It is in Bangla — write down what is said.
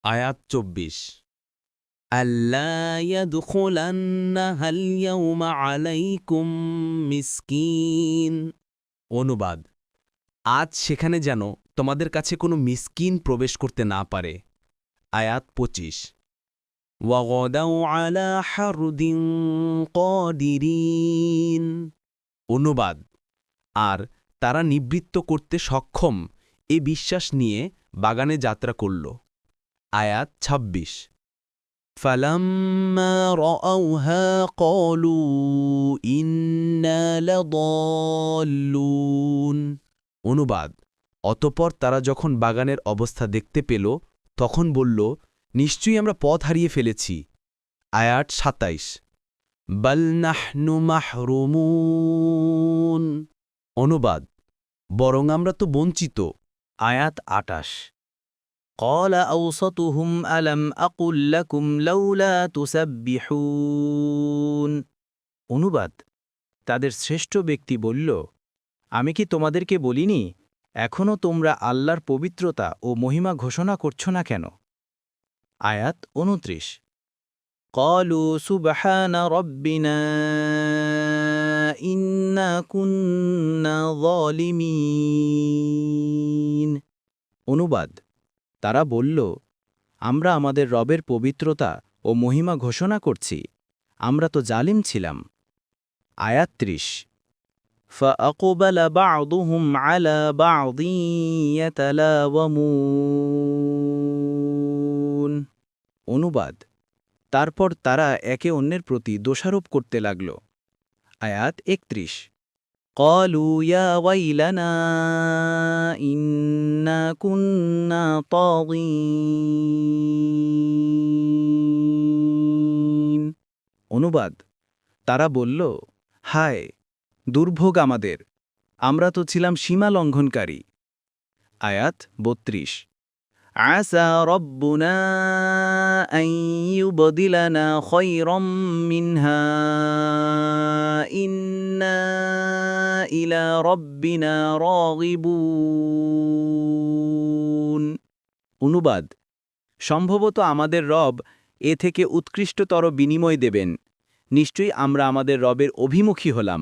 আয়াত ২৪ আল্লা ইয়াদখুলান্নাহাল ইয়াউমা আলাইকুম মিসকিন। অনুবাদ: আজ সেখানে যেন তোমাদের কাছে কোনো মিসকিন প্রবেশ করতে না পারে। আয়াত ২৫ ওয়াগদাউ আলা হারদিন কাদিরিন। অনুবাদ: আর তারা নিবৃত্ত করতে সক্ষম এ বিশ্বাস নিয়ে বাগানে যাত্রা করল। আয়াত ২৬ ফালাম্মা রাআউহা ক্বালু ইন্না লাদাল্লুন। অনুবাদ: অতঃপর তারা যখন বাগানের অবস্থা দেখতে পেল তখন বলল, নিশ্চয়ই আমরা পথ হারিয়ে ফেলেছি। আয়াত ২৭ বাল নাহনু মাহরুমুন। অনুবাদ: বরং আমরা তো বঞ্চিত। আয়াত ২৮ قال أوسطهم ألم أقل لكم لولا تسبحون। অনুবাদ: তাদের শ্রেষ্ঠ ব্যক্তি বলল, আমি কি তোমাদেরকে বলিনি এখনও তোমরা আল্লাহর পবিত্রতা ও মহিমা ঘোষণা করছ না কেন? আয়াত ২৯ قالوا سبحان ربنا إنا كنا ظالمين। অনুবাদ: তারা বলল, আমরা আমাদের রবের পবিত্রতা ও মহিমা ঘোষণা করছি, আমরা তো জালিম ছিলাম। আয়াত ৩০ فأقبل بعضهم على بعض يتلاومون। অনুবাদ: তারপর তারা একে অন্যের প্রতি দোষারোপ করতে লাগল। আয়াত ৩১ قالوا يا ويلنا إنا كنا طاغين। অনুবাদ: তারা বলল, হায়, দুর্ভোগ আমাদের, আমরা তো ছিলাম সীমা লঙ্ঘনকারী। আয়াত ৩২ عسى ربنا أن يبدلنا خيرا منها إنا إلى ربنا راغبون। অনুবাদ: সম্ভবত আমাদের রব এ থেকে উৎকৃষ্টতর বিনিময় দেবেন, নিশ্চয়ই আমরা আমাদের রবের অভিমুখী হলাম।